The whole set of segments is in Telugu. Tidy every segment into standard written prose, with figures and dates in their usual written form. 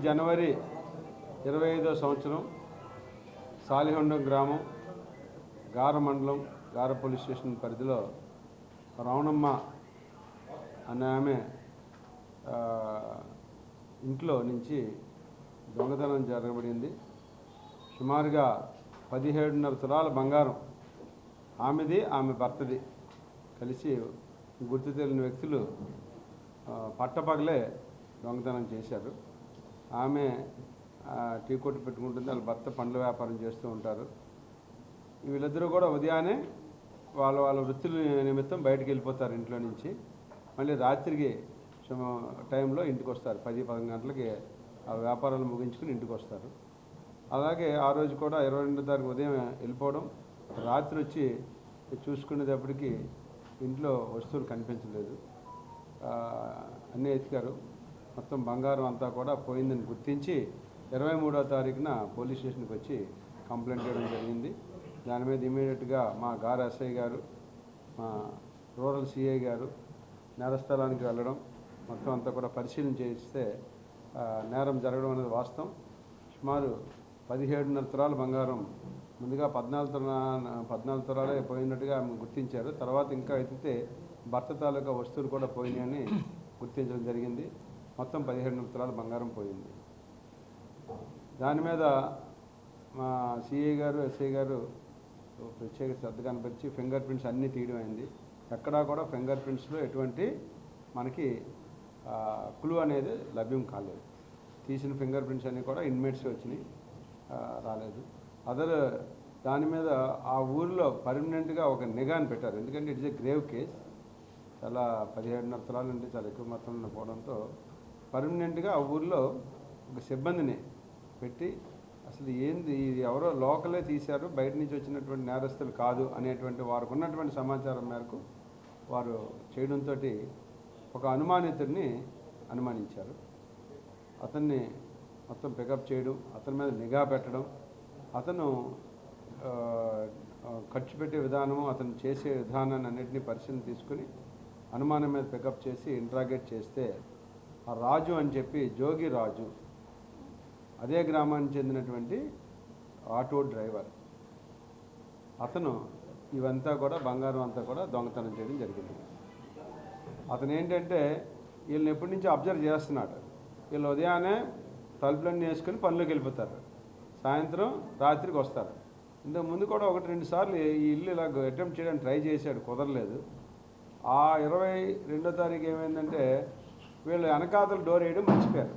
జనవరి 25వ సంవత్సరం సాలిహొండం గ్రామం గార మండలం గార పోలీస్ స్టేషన్ పరిధిలో రావణమ్మ అనే ఆమె ఇంట్లో నుంచి దొంగతనం జరగబడింది. సుమారుగా 17.5 తులాల బంగారం ఆమెది, ఆమె భర్తది కలిసి గుర్తు తెలియని వ్యక్తులు పట్టపగలే దొంగతనం చేశారు. ఆమె టీ కొట్టు పెట్టుకుంటుంది, వాళ్ళ భర్త పండ్ల వ్యాపారం చేస్తూ ఉంటారు. వీళ్ళిద్దరూ కూడా ఉదయాన్నే వాళ్ళ వృత్తుల నిమిత్తం బయటకు వెళ్ళిపోతారు ఇంట్లో నుంచి. మళ్ళీ రాత్రికి టైంలో ఇంటికి వస్తారు, 10-11 గంటలకి ఆ వ్యాపారాలు ముగించుకుని ఇంటికి వస్తారు. అలాగే ఆ రోజు కూడా 22వ తారీఖు ఉదయం వెళ్ళిపోవడం, రాత్రి వచ్చి చూసుకునేటప్పటికి ఇంట్లో వస్తువులు కనిపించలేదు. అన్నీ ఎతికారు, మొత్తం బంగారం అంతా కూడా పోయిందని గుర్తించి 23వ తారీఖున పోలీస్ స్టేషన్కి వచ్చి కంప్లైంట్ చేయడం జరిగింది. దాని మీద ఇమీడియట్గా మా గార ఎస్ఐ గారు, మా రూరల్ సిఐ గారు నేరస్థలానికి వెళ్ళడం, మొత్తం అంతా కూడా పరిశీలన చేస్తే నేరం జరగడం అనేది వాస్తవం. సుమారు 17.5 తులాల బంగారం ముందుగా 14 తులాలే పోయినట్టుగా గుర్తించారు. తర్వాత ఇంకా ఎత్తితే భర్త తాలూకా వస్తువులు కూడా పోయినాయని గుర్తించడం జరిగింది. మొత్తం 17.5 తులాల బంగారం పోయింది. దాని మీద మా సిఐ గారు, ఎస్ఐ గారు ప్రత్యేక శ్రద్ధ కనపరిచి ఫింగర్ ప్రింట్స్ అన్నీ తీయడం అయింది. ఎక్కడా కూడా ఫింగర్ ప్రింట్స్లో ఎటువంటి మనకి క్లూ అనేది లభ్యం కాలేదు. తీసిన ఫింగర్ ప్రింట్స్ అన్నీ కూడా ఇన్మేట్స్ వచ్చినాయి, రాలేదు. దాని మీద ఆ ఊరిలో పర్మనెంట్గా ఒక నిఘాని పెట్టారు. ఎందుకంటే ఇట్స్ ఏ గ్రేవ్ కేస్. చాలా 17.5 తులాలు అంటే చాలా ఎక్కువ మొత్తంలో పోవడంతో పర్మనెంట్గా ఆ ఊరిలో ఒక సిబ్బందిని పెట్టి అసలు ఏంది ఇది ఎవరో లోకలే తీశారు, బయట నుంచి వచ్చినటువంటి నేరస్తులు కాదు అనేటువంటి వారికి ఉన్నటువంటి సమాచారం మేరకు వారు చేయడంతో ఒక అనుమానితుడిని అనుమానించారు. అతన్ని మొత్తం పికప్ చేయడం, అతని మీద నిఘా పెట్టడం, అతను ఖర్చు పెట్టే విధానము, అతను చేసే విధానాన్ని అన్నింటినీ పరిశీలన తీసుకుని అనుమానం మీద పికప్ చేసి ఇంట్రాగేట్ చేస్తే ఆ రాజు అని చెప్పి జోగి రాజు, అదే గ్రామానికి చెందినటువంటి ఆటో డ్రైవర్, అతను ఇవంతా కూడా బంగారం అంతా కూడా దొంగతనం చేయడం జరిగింది. అతను ఏంటంటే వీళ్ళని ఎప్పటి నుంచో అబ్జర్వ్ చేస్తున్నాడు. వీళ్ళు ఉదయాన్నే తలుపులన్నీ వేసుకొని పనిలోకి వెళ్ళిపోతారు, సాయంత్రం రాత్రికి వస్తారు. ఇంతకు ముందు కూడా 1-2 సార్లు ఈ ఇల్లు ఇలా అటెంప్ట్ చేయడానికి ట్రై చేశాడు, కుదరలేదు. ఆ 22వ తారీఖు ఏమైందంటే వీళ్ళు వెనకాతలు డోర్ వేయడం మర్చిపోయారు.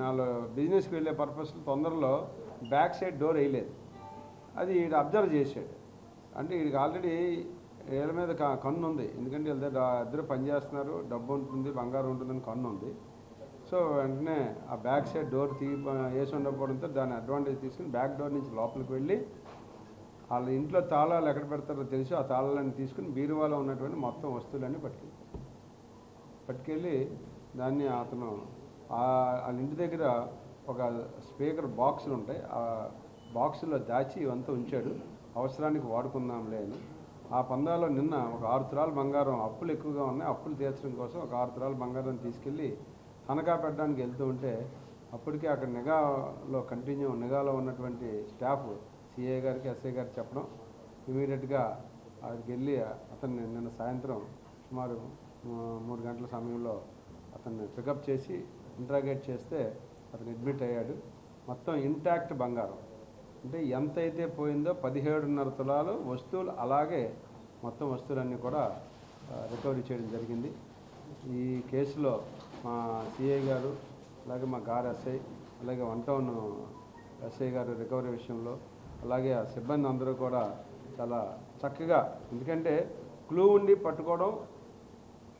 వాళ్ళు బిజినెస్కి వెళ్ళే పర్పస్లో తొందరలో బ్యాక్ సైడ్ డోర్ వేయలేదు. అది వీడు అబ్జర్వ్ చేశాడు. అంటే వీడికి ఆల్రెడీ వీళ్ళ మీద కన్ను ఉంది, ఎందుకంటే వీళ్ళ ఇద్దరు పనిచేస్తున్నారు, డబ్బు ఉంటుంది, బంగారం ఉంటుందని కన్ను ఉంది. సో వెంటనే ఆ బ్యాక్ సైడ్ డోర్ వేసి ఉండకపోవడంతో దాన్ని అడ్వాంటేజ్ తీసుకుని బ్యాక్ డోర్ నుంచి లోపలికి వెళ్ళి వాళ్ళ ఇంట్లో తాళాలు ఎక్కడ పెడతారో తెలిసి ఆ తాళాలను తీసుకుని బీరువాలో ఉన్నటువంటి మొత్తం వస్తువులన్నీ పట్టుకెళ్ళి దాన్ని అతను వాళ్ళ ఇంటి దగ్గర ఒక స్పీకర్ బాక్సులు ఉంటాయి, ఆ బాక్సులో దాచి ఇవంతా ఉంచాడు, అవసరానికి వాడుకుందాంలే అని. ఆ పందాలో నిన్న ఒక 6 తులాల బంగారం, అప్పులు ఎక్కువగా ఉన్నాయి, అప్పులు తీర్చడం కోసం ఒక 6 తులాల బంగారం తీసుకెళ్ళి తనఖా పెట్టడానికి వెళ్తూ ఉంటే అప్పటికే అక్కడ నిఘాలో ఉన్నటువంటి స్టాఫ్ సిఐ గారికి, ఎస్ఐ గారికి చెప్పడం, ఇమీడియట్గా అక్కడికి వెళ్ళి అతన్ని నిన్న సాయంత్రం సుమారు 3 గంటల సమయంలో అతన్ని పికప్ చేసి ఇంట్రాగేట్ చేస్తే అతను అడ్మిట్ అయ్యాడు. మొత్తం ఇంటాక్ట్ బంగారం అంటే ఎంతైతే పోయిందో 17.5 తులాలు వస్తువులు, అలాగే మొత్తం వస్తువులన్నీ కూడా రికవరీ చేయడం జరిగింది. ఈ కేసులో మా సిఐ గారు, అలాగే మా గార్ ఎస్ఐ, అలాగే 1 టౌన్ ఎస్ఐ గారు రికవరీ విషయంలో, అలాగే ఆ సిబ్బంది అందరూ కూడా చాలా చక్కగా, ఎందుకంటే క్లూ ఉండి పట్టుకోవడం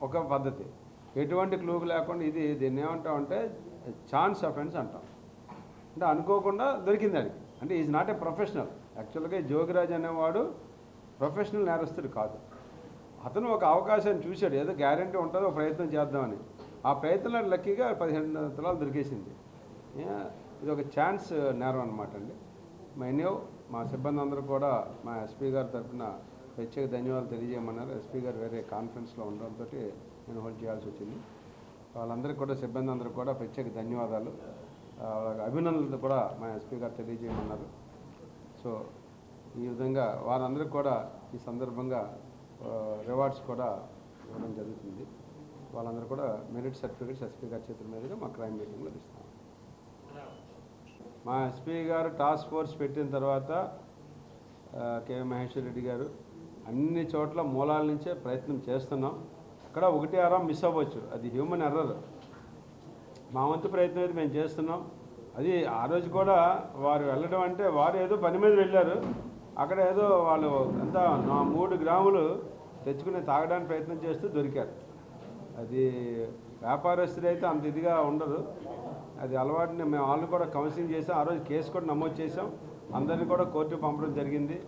ఒక పద్ధతి, ఎటువంటి క్లూకు లేకుండా దీన్ని ఏమంటామంటే ఛాన్స్ అఫెన్స్ అంటాం. అంటే అనుకోకుండా దొరికింది అడిగి, అంటే ఈజ్ నాట్ ఏ ప్రొఫెషనల్. యాక్చువల్గా జోగిరాజ్ అనేవాడు ప్రొఫెషనల్ నేరస్తుడు కాదు. అతను ఒక అవకాశాన్ని చూశాడు, ఏదో గ్యారంటీ ఉంటుందో ఒక ప్రయత్నం చేద్దామని. ఆ ప్రయత్నంలో లక్కీగా 17 తులాలు దొరికేసింది. ఇది ఒక ఛాన్స్ నేరం అనమాట అండి. మా సిబ్బంది అందరూ కూడా మా ఎస్పీ గారి తరఫున ప్రత్యేక ధన్యవాదాలు తెలియజేయమన్నారు. ఎస్పీ గారు వేరే కాన్ఫరెన్స్లో ఉండడంతో నేను హోల్డ్ చేయాల్సి వచ్చింది. వాళ్ళందరికీ కూడా సిబ్బంది అందరికీ కూడా ప్రత్యేక ధన్యవాదాలు, వాళ్ళకి అభినందనలు కూడా మా ఎస్పీ గారు తెలియజేయమన్నారు. సో ఈ విధంగా వారందరికీ కూడా ఈ సందర్భంగా రివార్డ్స్ కూడా ఇవ్వడం జరుగుతుంది. వాళ్ళందరూ కూడా మెరిట్ సర్టిఫికేట్స్ ఎస్పీ గారి చేతుల మీదుగా మా క్రైమ్ మీటింగ్లో ఇస్తాం. మా ఎస్పీ గారు టాస్క్ ఫోర్స్ పెట్టిన తర్వాత కె మహేశ్వర్ రెడ్డి గారు అన్ని చోట్ల మూలాల నుంచే ప్రయత్నం చేస్తున్నాం. అక్కడ 1-6 మిస్ అవ్వచ్చు, అది హ్యూమన్ ఎర్రర్. మా వంతు ప్రయత్నం అయితే మేము చేస్తున్నాం. అది ఆ రోజు కూడా వారు వెళ్ళడం అంటే వారు ఏదో పని మీద వెళ్ళారు, అక్కడ ఏదో వాళ్ళు అంతా 3 గ్రాములు తెచ్చుకుని తాగడానికి ప్రయత్నం చేస్తూ దొరికారు. అది వ్యాపారస్తులైతే అంత ఇదిగా ఉండదు, అది అలవాటుని మేము వాళ్ళు కూడా కౌన్సిలింగ్ చేసాం. ఆ రోజు కేసు కూడా నమోదు చేసాం, అందరినీ కూడా కోర్టుకు పంపడం జరిగింది.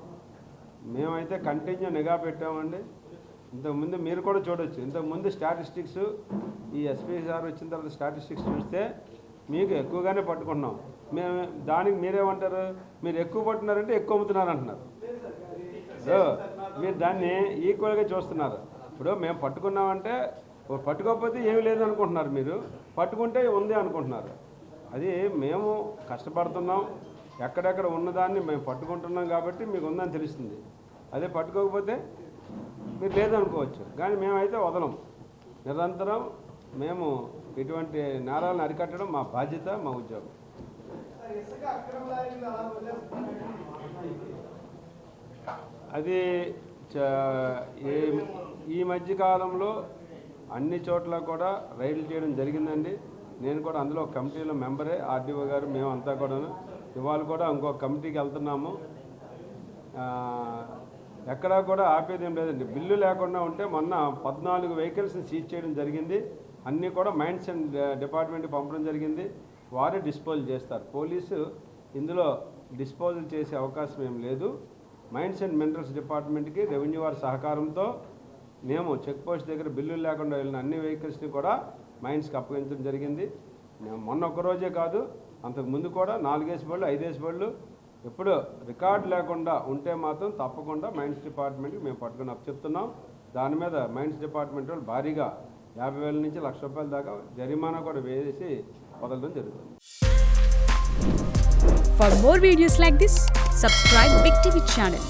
మేమైతే కంటిన్యూ నిఘా పెట్టామండి. ఇంతకుముందు మీరు కూడా చూడొచ్చు, ఇంతకుముందు స్టాటిస్టిక్స్ ఈ ఎస్పీ సార్ వచ్చిన తర్వాత స్టాటిస్టిక్స్ చూస్తే మీకు ఎక్కువగానే పట్టుకుంటున్నాం. మేము దానికి మీరేమంటారు, మీరు ఎక్కువ పట్టున్నారంటే ఎక్కువ అమ్ముతున్నారు అంటున్నారు. సో మీరు దాన్ని ఈక్వల్గా చూస్తున్నారు. ఇప్పుడు మేము పట్టుకున్నామంటే పట్టుకోకపోతే ఏమీ లేదు అనుకుంటున్నారు, మీరు పట్టుకుంటే ఉంది అనుకుంటున్నారు. అది మేము కష్టపడుతున్నాం, ఎక్కడెక్కడ ఉన్నదాన్ని మేము పట్టుకుంటున్నాం కాబట్టి మీకు ఉందని తెలుస్తుంది. అదే పట్టుకోకపోతే మీరు లేదనుకోవచ్చు, కానీ మేమైతే వదలం. నిరంతరం మేము ఇటువంటి నేరాలను అరికట్టడం మా బాధ్యత, మా ఉద్యోగం. అది ఈ మధ్యకాలంలో అన్ని చోట్ల కూడా రైడ్లు చేయడం జరిగిందండి. నేను కూడా అందులో కమిటీలో మెంబరే, ఆర్డీఓ గారు మేమంతా కూడా. ఇవాళ కూడా ఇంకో కమిటీకి వెళ్తున్నాము. ఎక్కడా కూడా ఆపేది ఏం లేదండి. బిల్లు లేకుండా ఉంటే మొన్న 14 వెహికల్స్ని సీజ్ చేయడం జరిగింది. అన్నీ కూడా మైన్స్ అండ్ డిపార్ట్మెంట్కి పంపడం జరిగింది. వారే డిస్పోజల్ చేస్తారు. పోలీసు ఇందులో డిస్పోజల్ చేసే అవకాశం ఏం లేదు. మైన్స్ అండ్ మినరల్స్ డిపార్ట్మెంట్కి రెవెన్యూ వారి సహకారంతో మేము చెక్ పోస్ట్ దగ్గర బిల్లులు లేకుండా వెళ్ళిన అన్ని వెహికల్స్ని కూడా మైన్స్కి అప్పగించడం జరిగింది. మేము మొన్న ఒక్కరోజే కాదు, అంతకుముందు కూడా 4 బళ్ళు 5 బళ్ళు ఎప్పుడు రికార్డు లేకుండా ఉంటే మాత్రం తప్పకుండా మైన్స్ డిపార్ట్మెంట్కి మేము పట్టుకుని చెప్తున్నాం. దాని మీద మైన్స్ డిపార్ట్మెంట్ వాళ్ళు భారీగా 50,000 నుంచి ₹1,00,000 దాకా జరిమానా కూడా వేసి వదలడం జరుగుతుంది. For more videos like this, subscribe Big TV channel.